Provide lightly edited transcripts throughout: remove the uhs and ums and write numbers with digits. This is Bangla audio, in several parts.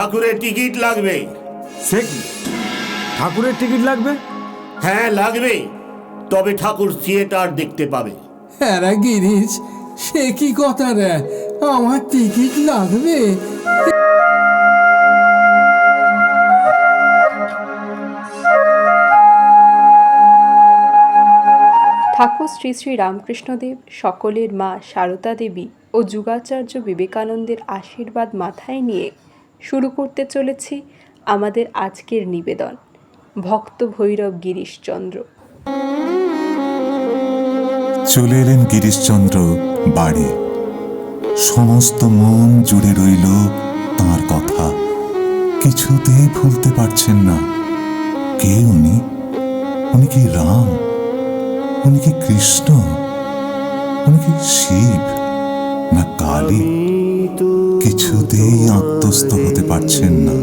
ঠাকুরের টিকিট লাগবে। সে কি, ঠাকুরের টিকিট লাগবে? হ্যাঁ লাগবে, তবে ঠাকুর থিয়েটার দেখতে পাবে। হ্যাঁ রে গিরিশ, সে কি কথা রে, আমার টিকিট লাগবে? ঠাকুর শ্রী শ্রী রামকৃষ্ণদেব, সকলের মা সারদা দেবী ও যুগাচার্য বিবেকানন্দের আশীর্বাদ মাথায় নিয়ে শুরু করতে চলেছি আমাদের আজকের নিবেদন, ভক্ত ভৈরব গিরিশচন্দ্র। চলে এলেন গিরিশচন্দ্র বাড়ি। সমস্ত মন জুড়ে রইল তাঁর কথা, কিছুতেই ভুলতে পারছেন না। কে উনি? উনি কি রাম? উনি কি কৃষ্ণ? উনি কি শিব না কালী? কিছুতেই আত্মস্থ হতে পারছেন না।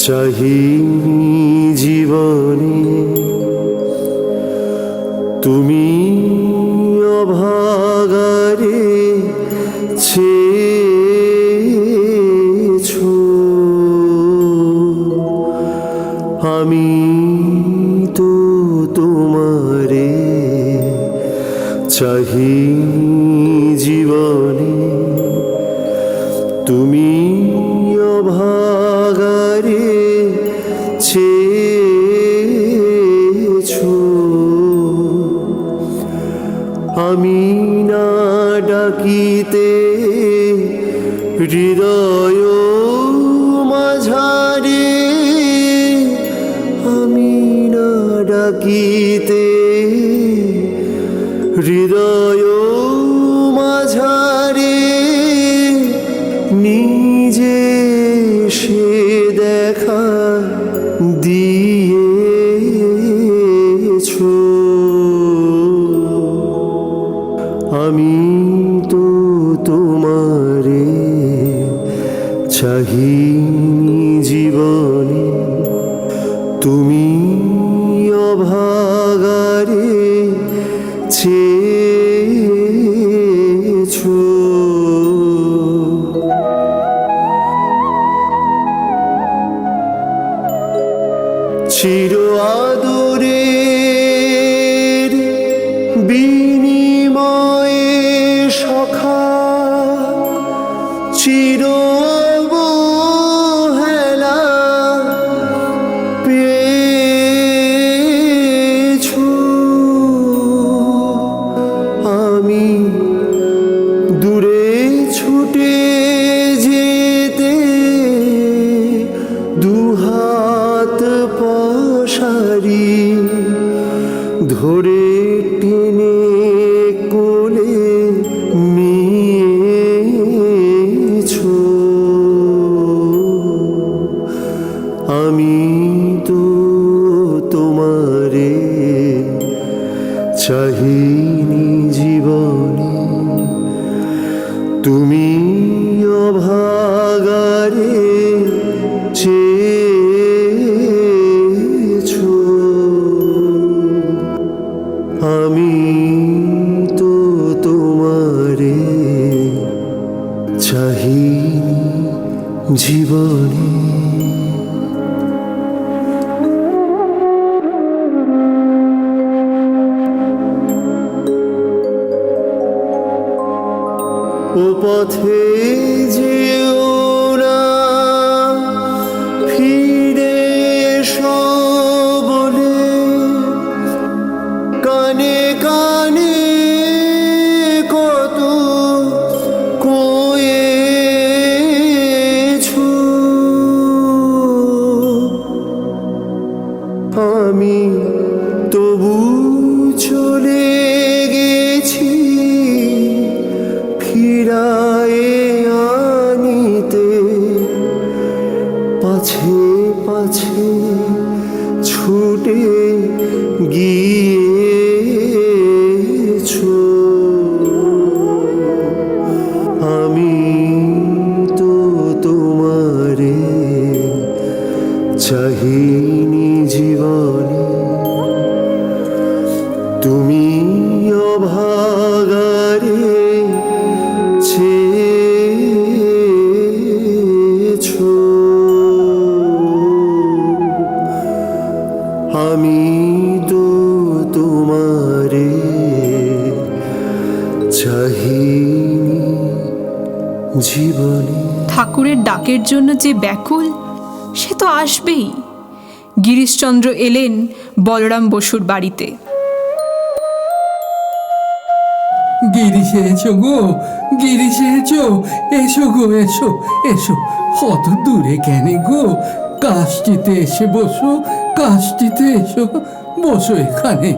চাহি জীবনে তুমি অভাগারে ছেছো, আমি তো তোমারে চাহি জীবনে, তুমি অভাগারে ছেছো, আমি না ডাকিতে হৃদয় মাঝারে, আমি না ডাকিতে হৃদয় মাঝারে, নিজে সে দেখা দিয়েছো, আমি তো তোমারে চাহি জীবনে, তুমি অভাগারে ছেছো। চির আদরের বিনিময়ে সখা, চির অবহেলা পেয়েছো, আমি দূরে ছুটে যেতে দুহাত পসারি ধরে টেনে কোলে নিয়েছো, আমি তো তোমারে চাহিনি জীবনে, তুমি অভাগারে ছেছো, আমি তো তোমারে চাহিনি জীবনে। ও পথে যেও না ফিরে এসো বলে, কানে কানে কত কয়েছো, আমি তবু চলে গেছি ফিরায়ে আনিতে, পাছে পাছে ছুটে গিয়েছো, আমি তো তোমারে চাহিনি জীবনে, তুমি অভাগারে ছেছো। আমি তো তোমারে চাহিনি জীবনে। ঠাকুরের ডাকের জন্য যে ব্যাকুল সে তো আসবেই। গিরিশচন্দ্র এলেন বলরাম বসুর বাড়িতে। গিরিশ এসো গো, গিরিশ এসো, এসো গো, এসো এসো। কত দূরে কেন গো? কাজটিতে এসে বসো, কাজটিতে এসো, বসো এখানে,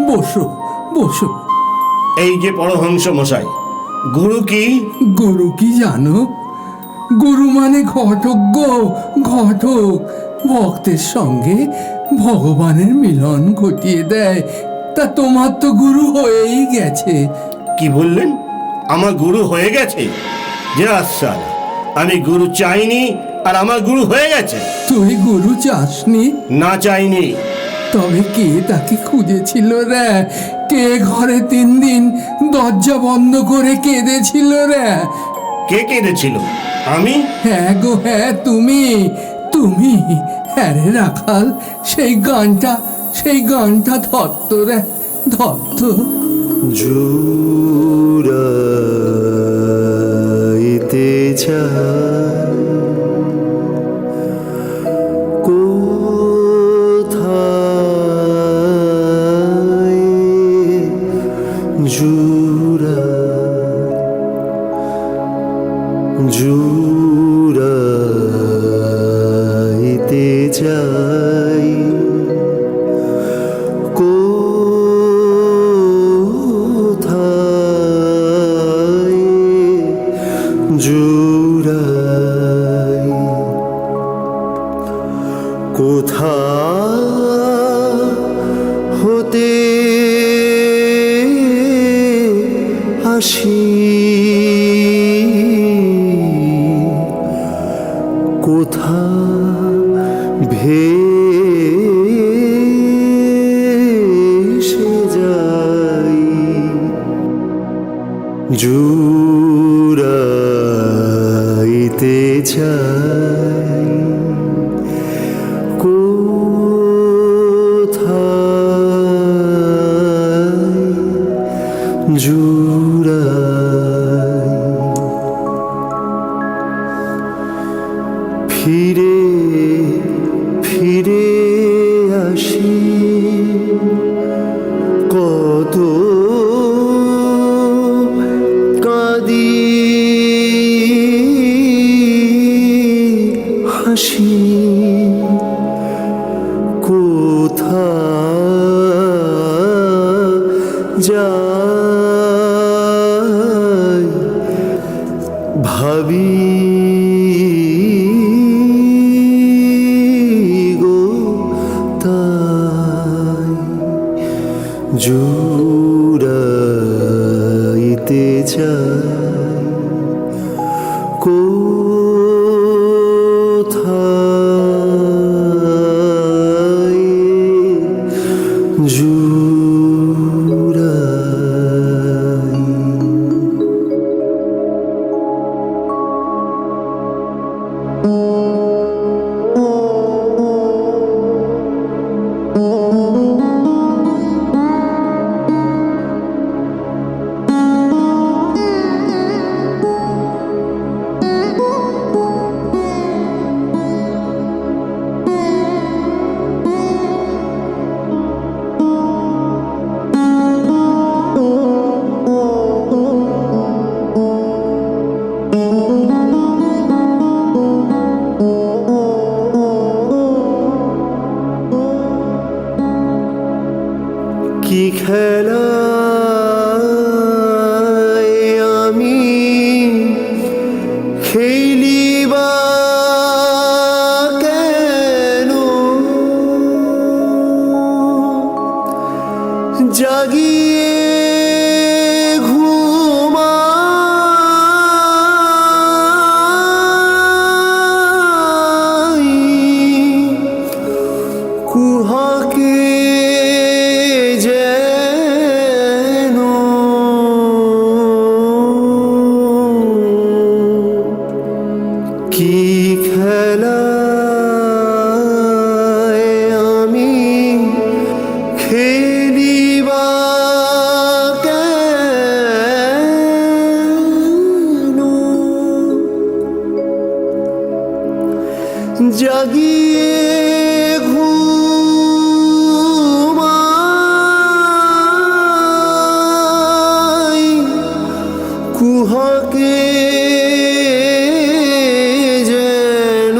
বসো বসো। এই যে পরহংস মশাই, গুরু কি? গুরু কি জানো? গুরু মানে ঘটক গো, ঘটক। ভক্তের সঙ্গে ভগবানের মিলন ঘটিয়ে দেয়। তা তোমার তো গুরু হয়েই গেছে। কি বললেন? আমার গুরু হয়ে গেছে? যে আচ্ছা, আমি গুরু চাইনি আর আমার গুরু হয়ে গেছে? তুই গুরু চাসনি? না, চাইনি। তবে কে তাকে খুঁজেছিল রে? কে ঘরে 3 দিন দরজা বন্ধ করে কেঁদেছিল রে? কে কেঁদেছিল? আমি? হ্যাঁ গো হ্যাঁ, তুমি তুমি। হ্যাঁ রে রাখাল, সেই গানটা ধরত রে, ধরত। জুড়াইতে চাই কোথায়, জুড়াইতে চাই কোথায়, জুড়াই কোথা হতে আসি, কোথা ভেসে যাই, জুড়াইতে চাই কোথায়, জুড়াই ফিরে ফিরে আসি কত কাঁদি হাসি, কোথা যাই ভাবি গো তাই, জুড়াইতে চাই কোথায়, জুড়াই। কি খেলায় আমি খেলিবা কেন, জাগিয়ে ঘুমাই, কুহাকে যেন কি খেলায় আমি জাগিয়ে ঘুমাই কুহাকে যেন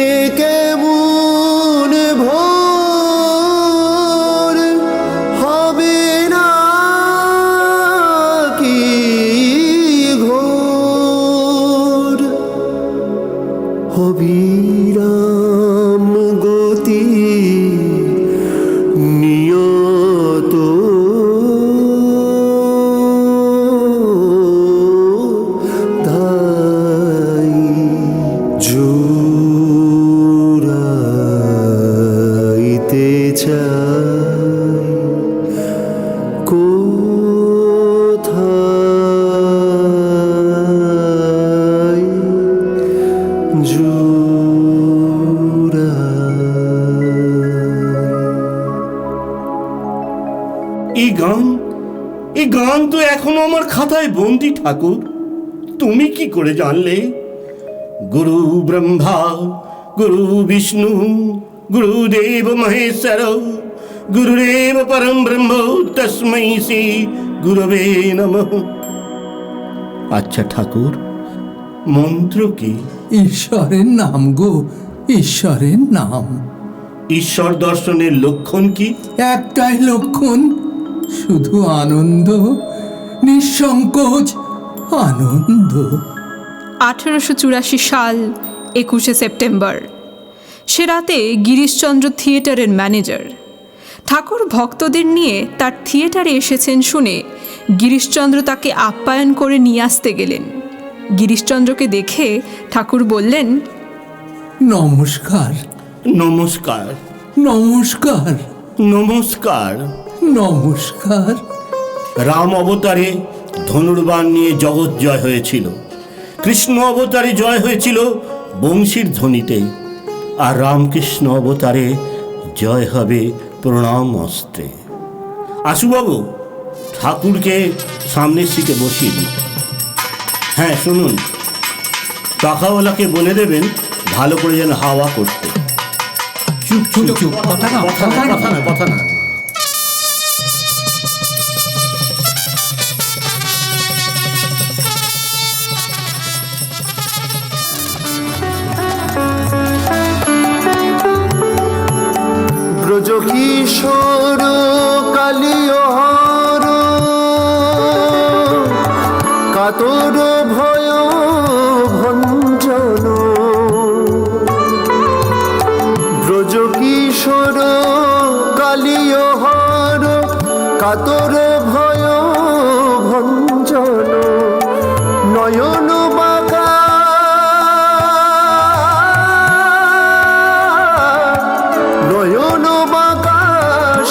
এ কেমন ভোর হবে না কি ঘোর অবিরাম গতি নিয়ত তাই জুড়াইতে চাই কোথায় এই গান তো এখনো আমার খাতায় বন্দি ঠাকুর। তুমি কি করে জানলে? গুরু ব্রহ্মা গুরু বিষ্ণু গুরুদেব মহেশ্বর গুরুরেব পরম ব্রহ্ম তস্मै শ্রী গুরবে নমঃ। আচ্ছা ঠাকুর, মন্ত্র কি? ঈশ্বরের নাম গো, ঈশ্বরের নাম। ঈশ্বর দর্শনের লক্ষণ কি? একটাই লক্ষণ, শুধু আনন্দ, নিঃসংকোচ আনন্দ। 1884 সাল 21শে সেপ্টেম্বর। সে রাতে গিরিশচন্দ্র থিয়েটারের ম্যানেজার। ঠাকুর ভক্তদের নিয়ে তার থিয়েটারে এসেছেন শুনে গিরিশচন্দ্র তাকে আপ্যায়ন করে নিয়ে আসতে গেলেন। গিরিশচন্দ্রকে দেখে ঠাকুর বললেন, নমস্কার নমস্কার নমস্কার নমস্কার। নমস্কার। রাম অবতারে ধনুর্বাণ নিয়ে জগৎ জয় হয়েছিল, কৃষ্ণ অবতারে জয় হয়েছিল বংশীর ধ্বনিতে, আর রামকৃষ্ণ অবতারে জয় হবে প্রণাম অস্ত্রে। আশুবাবু, ঠাকুরকে সামনের সিটে বসিয়ে দিন। হ্যাঁ শুনুন, পাখাওয়ালাকে বলে দেবেন ভালো করে যেন হাওয়া করতে। চুপ চুপ চুপ, কথা না কথা না, কথা না, কথা না। ব্রজ কিশোর কালিয়হর কাতর ভয় ভঞ্জন ব্রজ কিশোর কালিয়হর কাতর ভয় ভঞ্জন নয়ন বাঁকা নয়ন বাঁকা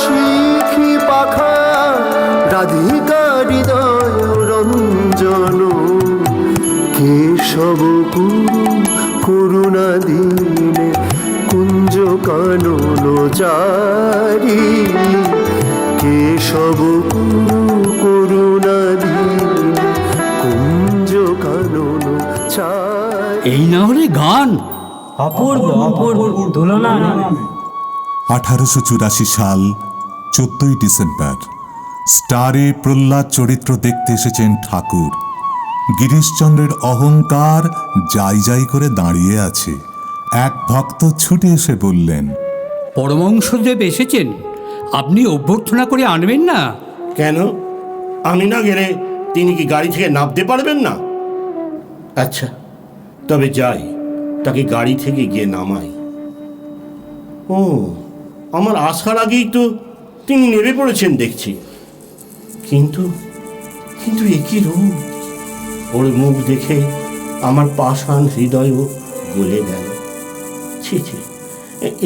শিখি পাখা রাধিকা হৃদয় রঞ্জন কেশব গুরু করুণা দিনে কুঞ্জ কানন চারি কেশব গুরু করুণা দিনে কুঞ্জ কানন চারি। এই না হলে গান অপূর্ব অপূর্ব তুলনা। 1884 সাল 14ই ডিসেম্বর। স্টারে প্রহ্লাদ চরিত্র দেখতে এসেছেন ঠাকুর। গিরিশচন্দ্রের অহংকার যাই যাই করে দাঁড়িয়ে আছে। এক ভক্ত ছুটে এসে বললেন, পরমংশদেব এসেছেন, আপনি অভ্যর্থনা করে আনবেন না? কেন? আমি না গেলে তিনি কি গাড়ি থেকে নামতে পারবেন না? আচ্ছা, তবে যাই, তাকে গাড়ি থেকে গিয়ে নামাই। ও, আমার আসার আগেই তো তিনি নেমে পড়েছেন দেখছি। কিন্তু কিন্তু একই রূপ, ওর মুখ দেখে আমার পাষাণ হৃদয়ও গলে গেল। ছি ছি,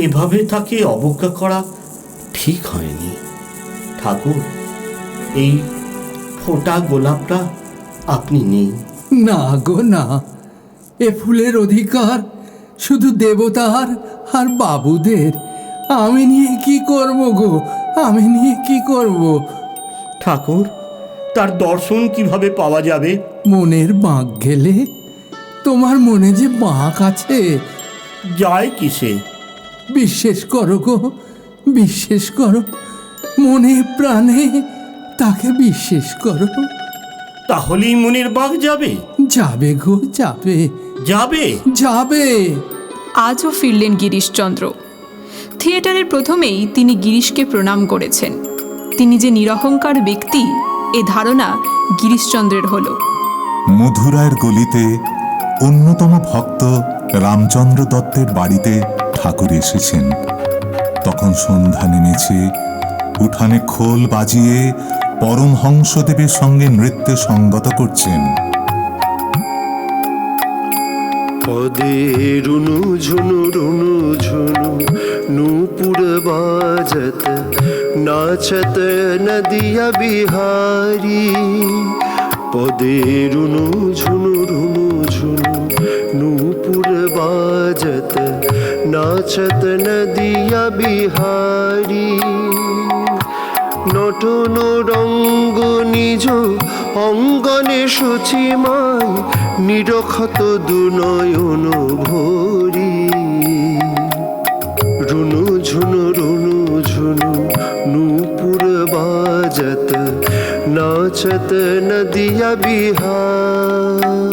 এভাবে তাকে অবজ্ঞা করা ঠিক হয়নি। ঠাকুর, এই ফোটা গোলাপটা আপনি নিন। না গো না, এ ফুলের অধিকার শুধু দেবতার আর বাবুদের। আমি নিয়ে কি করব গো, আমি নিয়ে কি করব? ঠাকুর, তার দর্শন কিভাবে পাওয়া যাবে? মনের বাঁক গেলে, তোমার মনে যে বাঁক আছে, যায় কিসে? বিশ্বাস করো গো, বিশ্বাস করো, মনে প্রাণে তাকে বিশ্বাস করো। তাহলেই মনের বাঘ যাবে? যাবে গো, যাবে, যাবে। যাবে। আজও ফিরলেন গিরিশচন্দ্র। থিয়েটারের প্রথমেই তিনি গিরিশকে প্রণাম করেছেন। তিনি যে নিরহংকার ব্যক্তি, এ ধারণা গিরিশচন্দ্রের হল। মধুরায়ের গলিতে অন্যতম ভক্ত রামচন্দ্র দত্তের বাড়িতে ঠাকুর এসেছেন। তখন সন্ধ্যা নেমেছে। উঠানে খোল বাজিয়ে পরমহংসদেবের সঙ্গে নৃত্যে সঙ্গত করছেন। পদে রুনু ঝুনু নূপুর বাজত নাচত নদিয়া বিহারি। পদে রুনু ঝুনু নূপুর বাজত নাচত নদিয়া বিহারি। নটন রঙ্গ নিজ অঙ্গনে সূচিমায় নিরক্ষত দুনয়ন ভরি। রুনু ঝুনু নূপুর বাজত নাচত নদিয়া বিহারি।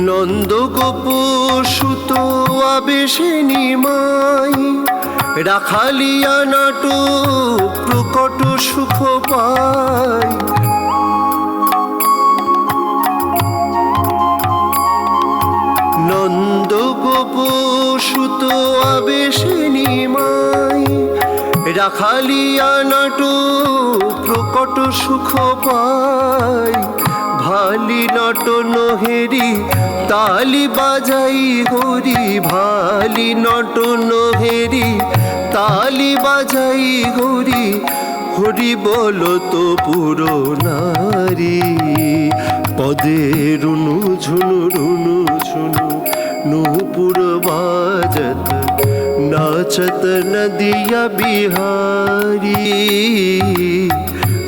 নন্দগোপ সুত আবেশে নিমাই রাখালিয়া নাট প্রকট সুখ পায়। নন্দগোপ সুত আবেশে নিমাই রাখালিয়া নাট প্রকট সুখ পায়। ভালি নট নহেরি তালি বাজাই হরি। ভালি নট নহেরি তালি বাজাই হরি। হরি বল তো পুরো নারী। পদে রুনু ঝুনু নূপুর বাজত নাচত নদিয়া বিহারি।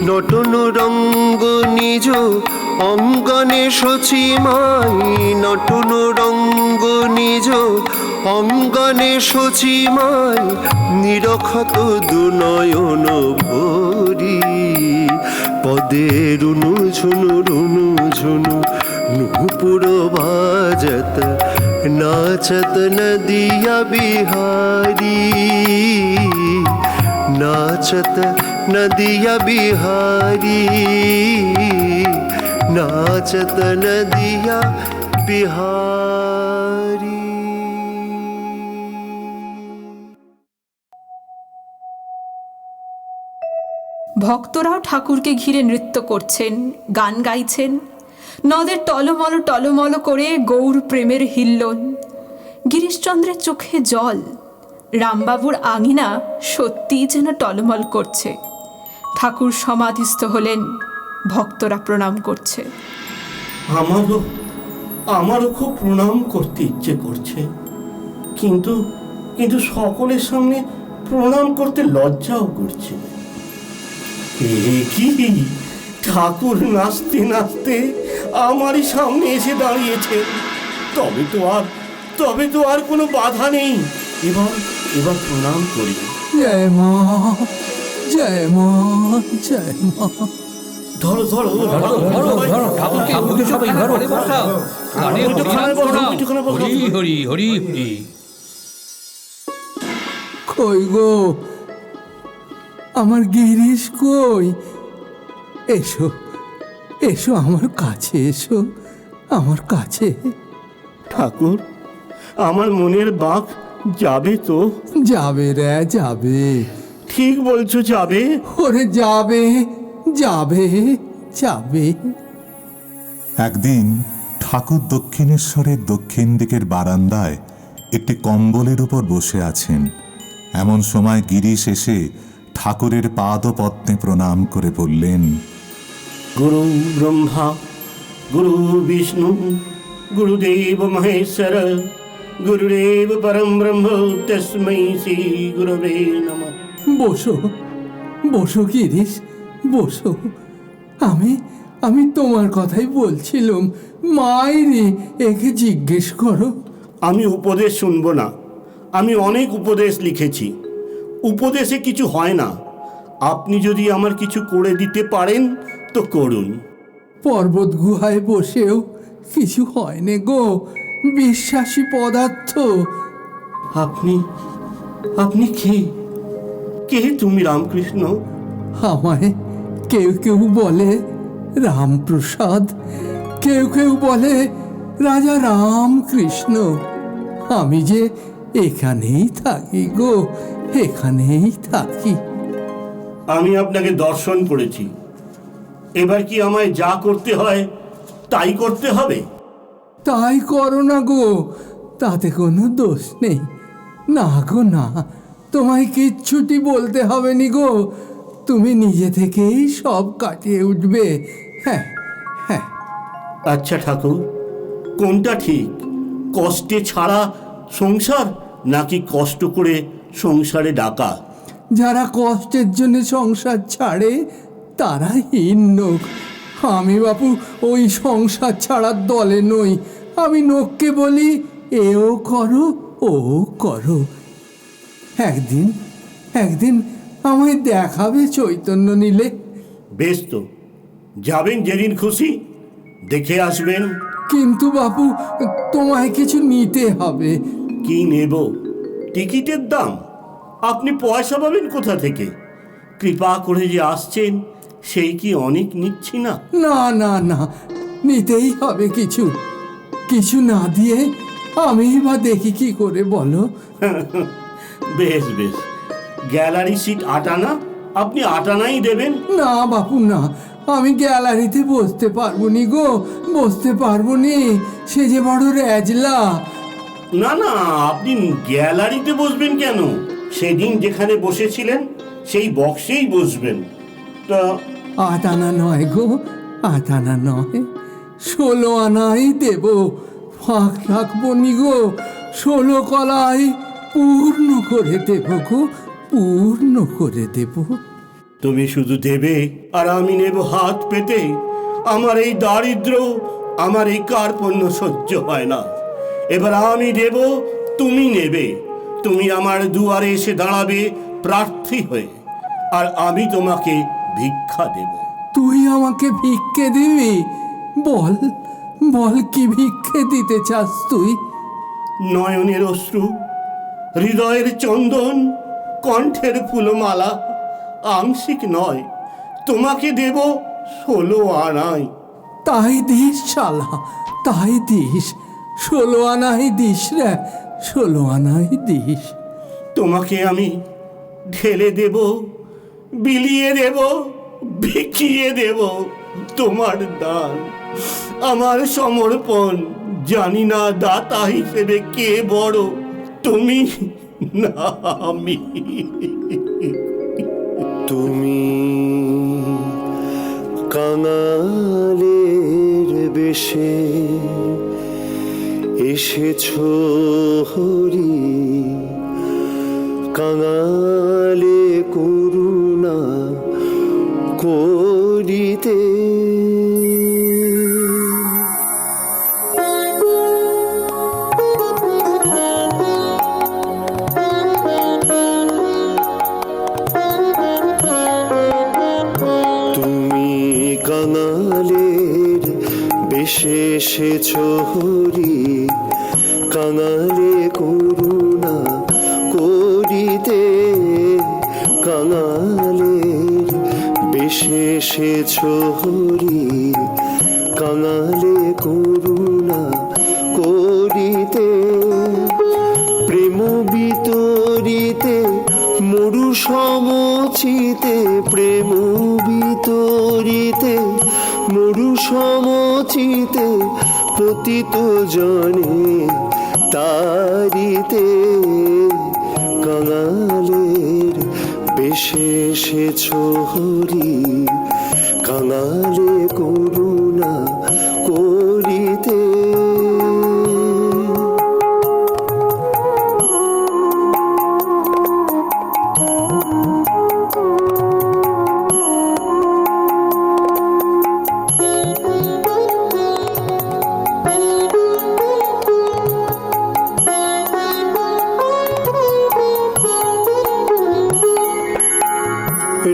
নটন রঙ্গ নিজ অঙ্গনে সচিমাই। নটন রঙ্গ নিজ অঙ্গনে সচিমাই নিরক্ষত দুনয়ন ভরি। পদে রুনু ঝুনু নূপুর বাজত নাচত নদিয়া বিহারি। नाचत नदिया बिहारी, नाचत नदिया बिहारी। ভক্তরাও ঠাকুরকে ঘিরে নৃত্য করছেন, গান গাইছেন। নদের টলমল টলমল করে গৌর প্রেমের হিল্লোল। গিরিশচন্দ্রের চোখে জল। রামবাবুর আঙিনা সত্যিই যেন টলমল করছে। ঠাকুর সমাধিস্থ হলেন, ভক্তরা প্রণাম করছে। আমারও খুব প্রণাম করতে ইচ্ছে করছে, কিন্তু কিন্তু সকলের সামনে প্রণাম করতে লজ্জাও করছে। কি ঠাকুর নাচতে নাচতে আমারই সামনে এসে দাঁড়িয়েছে। তবে তো আর কোনো বাধা নেই। এবার প্রণাম করি। জয় মা, জয় মা, জয় মা। ধরো ঠাকুরকে সবাই ধরো, বসাও। গানে হরি হরি হরি হরি। কই গো আমার গিরিশ, কই? এসো এসো আমার কাছে, এসো আমার কাছে। ঠাকুর, আমার মনের বাঁক যাবে তো? যাবে রে, যাবে। ঠিক বলছো, যাবে। ওরে যাবে, যাবে, যাবে। একদিন ঠাকুর দক্ষিণেশ্বরের দক্ষিণ দিকের বারান্দায় একটি কম্বলের উপর বসে আছেন। এমন সময় গিরিশ এসে ঠাকুরের পাদপদ্মে প্রণাম করে বললেন, গুরু ব্রহ্মা গুরু বিষ্ণু গুরুদেব মহেশ্বর গুরুদেব পরম ব্রহ্ম তস্मै শ্রী গুরবে নমঃ। বসো বসো গিরিশ, বসো। আমি তোমার কথাই বলছিলাম। মায়েরে একে জিজ্ঞেস করো। আমি উপদেশ শুনব না। আমি অনেক উপদেশ লিখেছি, উপদেশে কিছু হয় না। আপনি যদি আমার কিছু করে দিতে পারেন তো করুন। পর্বত গুহায় বসেও কিছু হয় নে গো, বিশ্বাসী পদার্থ। আপনি আপনি কে? কে তুমি রামকৃষ্ণ? আমায় কেউ কেউ বলে রামপ্রসাদ, কেউ কেউ বলে রাজা রামকৃষ্ণ। আমি যে এখানেই থাকি গো, এখানেই থাকি। আমি আপনাকে দর্শন করেছি, এবার কি আমায় যা করতে হয় তাই করতে হবে? তাই করো না গো, তাতে কোনো দোষ নেই। না গো না, তোমায় কিচ্ছুটি বলতে হবে নি গো, তুমি নিজে থেকেই সব কাটিয়ে উঠবে। হ্যাঁ হ্যাঁ। আচ্ছা ঠাকুর, কোনটা ঠিক? কষ্টে ছাড়া সংসার নাকি কষ্ট করে সংসারে ডাকা? যারা কষ্টের জন্য সংসার ছাড়ে তারা হীন লোক। আমি বাপু ওই সংসার ছাড়ার দলে নই। আমি লোককে বলি এও করো ও করো। একদিন একদিন আমায় দেখাবে চৈতন্য নিলে। বেশ তো, যাবেন যেদিন খুশি, দেখে আসবেন। কিন্তু বাপু তোমায় কিছু নিতে হবে। কি নেব? টিকিটের দাম? আপনি পয়সা পাবেন কোথা থেকে? কৃপা করে যে আসছেন সেই কি অনেক নিচ্ছি না? না না না, নিতেই হবে কিছু। কিছু না দিয়ে আমি বা দেখি কি করে বলো। বেশ বেশ, গ্যালারি সিট 8 আনা, আপনি 8 আনাই দেবেন। না বাপু না, আমি গ্যালারিতে বসতে পারবো নি গো, বসতে পারবো নি। সে যে বড় রেজলা। না না, আপনি গ্যালারিতে বসবেন কেন? সেদিন যেখানে বসেছিলেন সেই বক্সেই বসবেন। তা 8 আনা নয় গো, 8 আনা নয়, 16 আনাই দেব। ফাঁক রাখবো নি গো, 16 কলাই পূর্ণ করে দেব গো, পূর্ণ করে দেব। তুমি শুধু দেবে আর আমি নেব হাত পেতে। আমার এই দারিদ্র, আমার এই কার্পণ্য সহ্য হয় না। এবার আমি দেব, তুমি নেবে। তুমি আমার দুয়ারে এসে দাঁড়াবে প্রার্থী হয়ে, আর আমি তোমাকে ভিক্ষা দেব। তুই আমাকে ভিক্ষে দিবি? বল বল, কি ভিক্ষে দিতে চাস তুই? নয়নের অশ্রু, হৃদয়ের চন্দন, কণ্ঠের ফুলমালা, আংশিক নয়, তোমাকে দেব 16 আনাই। তাই দিস শালা, তাই দিস। 16 আনাই দিস রে, 16 আনাই দিস। তোমাকে আমি ঢেলে দেব, বিলিয়ে দেব, বিকিয়ে দেব। তোমার দান, আমার সমর্পণ। জানি না দাতা হিসেবে কে বড়, তুমি না আমি। তুমি কাঙালের বেশে এসেছো হরি, কাঙালে করুণা করিতে। তুমি কাঙালের বেশে এসেছো হরি, কাঙালে করুণা করিতে। কাঙালের বেশে এসেছো হরি, কাঙালে করুণা করিতে। প্রেম বিতরিতে মরু সমচিতে, প্রেম বিতরিতে মরু সমচিতে, পতিত জনে তারিতে কাঙালের বেশে এসেছ হরি, কাঙালে করুণা করিতে।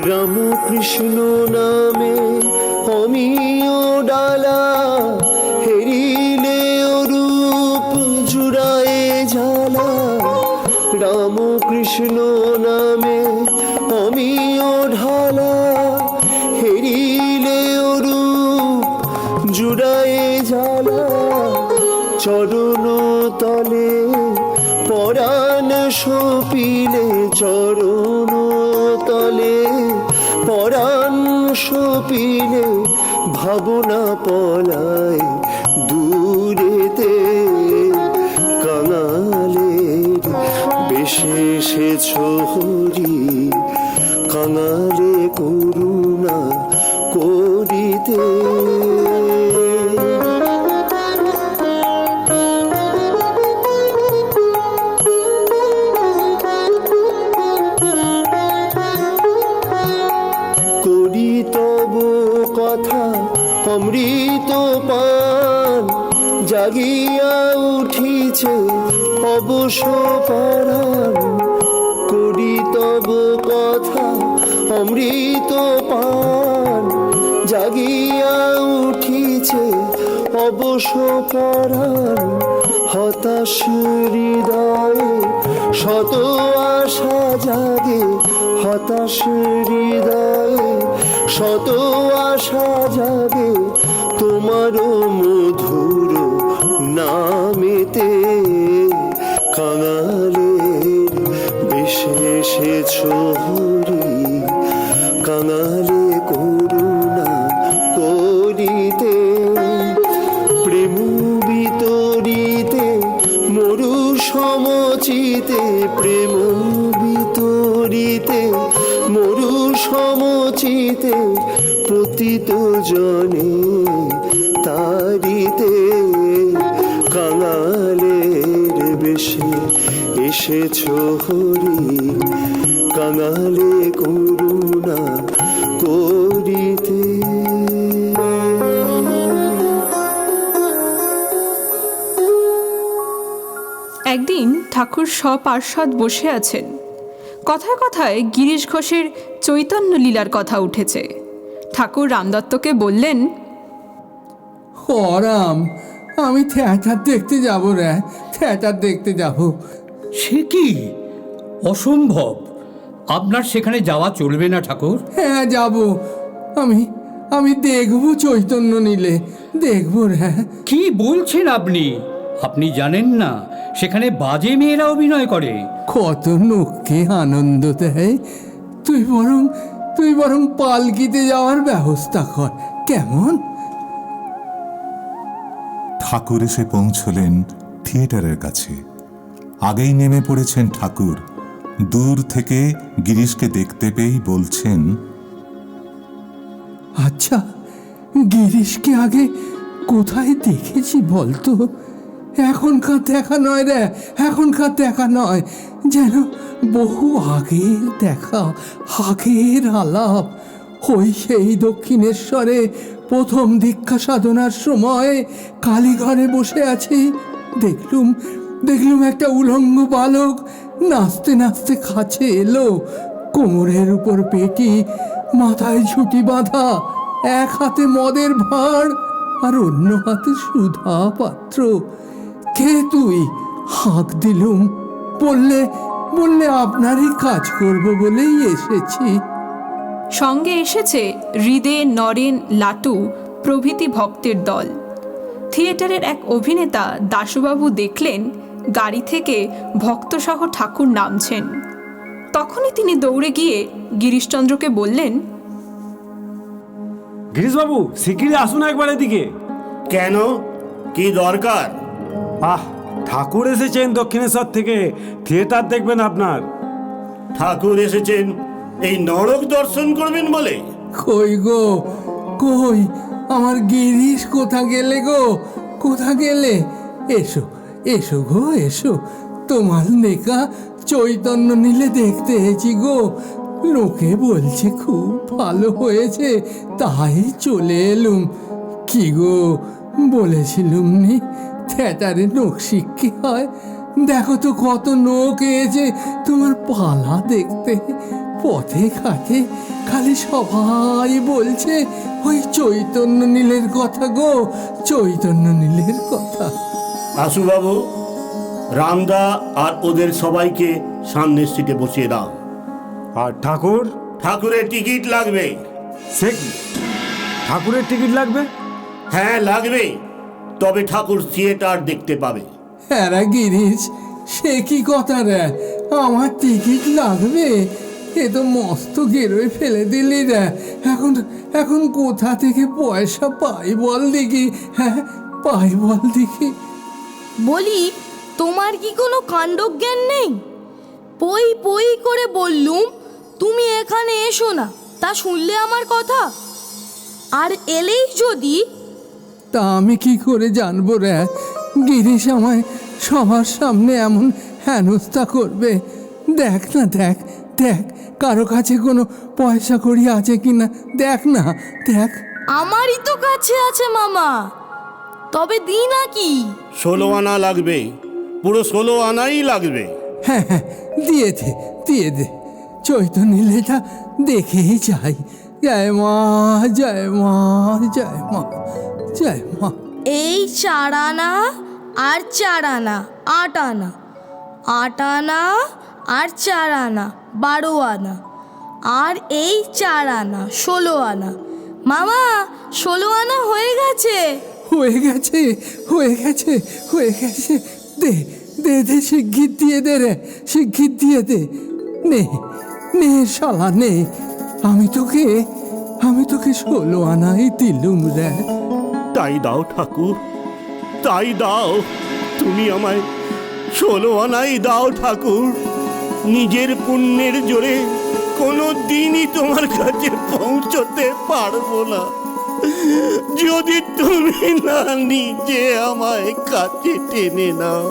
রামকৃষ্ণ নামে অমিও ডালা, হেরিলে রূপ জুড়ায়ে ঝালা। রামকৃষ্ণ নামে অমিও ঢালা, হেরিলে রূপ জুড়ায়ে ঝালা। চরণ তলে পরাণ সপিলে, চরণ তলে পরাণ সপিলে, ভাবনা পলায় দূরেতে। কাঙালের বেশে এসেছ হরি, কাঙালে করুণা করিতে। করি তব কথা অমৃত পান, জাগিয়া উঠিছে অবশ পরাণ। করি তব কথা অমৃত পান, জাগিয়া উঠিছে অবশ পরাণ। হতাশ হৃদয়ে শত আশা জাগে, হতাশ হৃদয়ে শত আশা জাগে, তোমারও মধুর নামেতে। কাঙালের বেশে এসেছ হরি, কাঙালে করুণা করিতে। প্রেম বিতরিতে মরু সমচিতে, প্রেম বিতরিতে মরু সমচিতে, পতিত জনে তারিতে। কাঙালের বেশে এসেছ হরি, কাঙালে করুণা করিতে। একদিন ঠাকুর সপার্ষদ বসে আছেন। কথায় কথায় গিরিশ ঘোষের চৈতন্য লীলার কথা উঠেছে। ঠাকুর রামদত্তকে বললেন, রাম, আমি থিয়েটার দেখতে যাব রে, থিয়েটার দেখতে যাব। সে কি অসম্ভব! আপনার সেখানে যাওয়া চলবে না ঠাকুর। হ্যাঁ যাব, আমি আমি দেখবো চৈতন্য নীলে, দেখবো রে। কি বলছেন আপনি? আপনি জানেন না সেখানে বাজে মেয়েরা অভিনয় করে। কত লোককে আনন্দ দেয়। তুই বরং পালকিতে যাওয়ার ব্যবস্থা কর, কেমন? ঠাকুর এসে পৌঁছলেন থিয়েটারের কাছে। আগেই নেমে পড়েছেন ঠাকুর। দূর থেকে গিরিশকে দেখতে পেয়েই বলছেন, আচ্ছা, গিরিশকে আগে কোথায় দেখেছি বলতো? এখনকার দেখা নয় রে, এখনকার দেখা নয়, যেন বহু আগের দেখা, আগের আলাপ। ওই সেই দক্ষিণেশ্বরে প্রথম দীক্ষা সাধনার সময় কালীঘরে বসে আছি, দেখলুম একটা উলঙ্গ বালক নাচতে নাচতে কাছে এলো। কোমরের উপর পেটি, মাথায় ঝুঁটি বাঁধা, এক হাতে মদের ভাঁড় আর অন্য হাতে সুধা পাত্র। কে তুই? হাঁক দিলুম। বললে আপনারই কাজ করব বলেই এসেছি। সঙ্গে এসেছে হৃদে, নরেন, লাটু প্রভৃতি ভক্তের দল। থিয়েটারের এক অভিনেতা দাশুবাবু দেখলেন গাড়ি থেকে ভক্তসহ ঠাকুর নামছেন। তখনই তিনি দৌড়ে গিয়ে গিরিশচন্দ্রকে বললেন, গিরিশবাবু, শিগগিরই আসুন একবার এদিকে। কেন? কি দরকার? আহ, ঠাকুর এসেছেন দক্ষিণেশ্বর থেকে, থিয়েটার দেখবেন আপনার। ঠাকুর এসেছেন এই নরক দর্শন করবেন বলে? কই গো, কই আমার গিরিশ কোথা গেলে গো, কোথা গেলে? এসো এসো গো এসো, তোমার নেকা চৈতন্য নীলে দেখতে এসেছি গো। লোকে বলছে খুব ভালো হয়েছে, তাই চলে এলুম। কি গো বলেছিলুম নি থিয়েটারে নোক শিক্ষি হয়? দেখো তো কত নোক এসেছে তোমার পালা দেখতে। পথে ঘাটে খালি সবাই বলছে ওই চৈতন্য নীলের কথা গো, চৈতন্য নীলের কথা। আসু বাবু, রামদা আর ওদের সবাইকে সামনের সিটে বসিয়ে দাও। আর ঠাকুর? ঠাকুরের টিকিট লাগবে। সে কি, ঠাকুরের টিকিট লাগবে? হ্যাঁ লাগবে, তবে ঠাকুর থিয়েটার দেখতে পাবে। হ্যাঁ রে গিরিশ, সে কি কথা রে, আমার টিকিট লাগবে? এ তো মস্ত গেরোয় ফেলে দিলি রে। এখন এখন কোথা থেকে পয়সা পাই বল দেখি? হ্যাঁ পাই বল দেখি। বলি, তোমার কি কোনো কাণ্ডজ্ঞান নেই? পই পই করে বললুম তুমি এখানে এসো না, তা শুনলে আমার কথা? আর এলেই যদি... তা আমি কি করে জানবো রে? গিরিশ আমায় সবার সামনে এমন হেনস্থা করবে। দেখ না, দেখ দেখ কারো কাছে কোনো পয়সা কড়ি আছে কিনা, দেখ না দেখ। আমারই তো কাছে আছে মামা, তবে দিই না কি? 16 আনা লাগবে, পুরো 16 আনাই লাগবে। হ্যাঁ হ্যাঁ দিয়ে দে, দিয়ে দে। চৈতন্য লীলা দেখেই যাই। জয় মা, জয় মা, জয় মা, জয় মা। এই 4 আনা আর 4 আনা 8 আনা, 8 আনা আর 4 আনা 12 আনা, আর এই 4 আনা 16 আনা। মামা 16 আনা হয়ে গেছে। হয়ে গেছে, হয়ে গেছে, হয়ে গেছে। দে দে দে, শিগগির দিয়ে দে রে, শিগগির দিয়ে দে। নে নে শালা নে, আমি তোকে 16 আনাই দিলুম রে। তাই দাও ঠাকুর, তাই দাও, তুমি আমায় 16 আনাই দাও ঠাকুর। নিজের পুণ্যের জোরে কোনো দিনই তোমার কাছে পৌঁছতে পারবো না, যদি তুমি না নিজে আমায় কাছে টেনে নাও।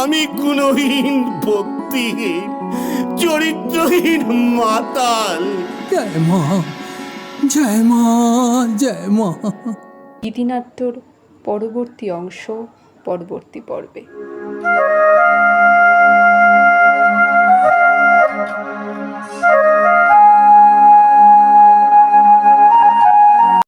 আমি গুণহীন, ভক্তিহীন, চরিত্রহীন মাতাল। জয় মা, জয় মা, জয় মা। গীতিনাট্যর পরবর্তী অংশ পরবর্তী পর্বে।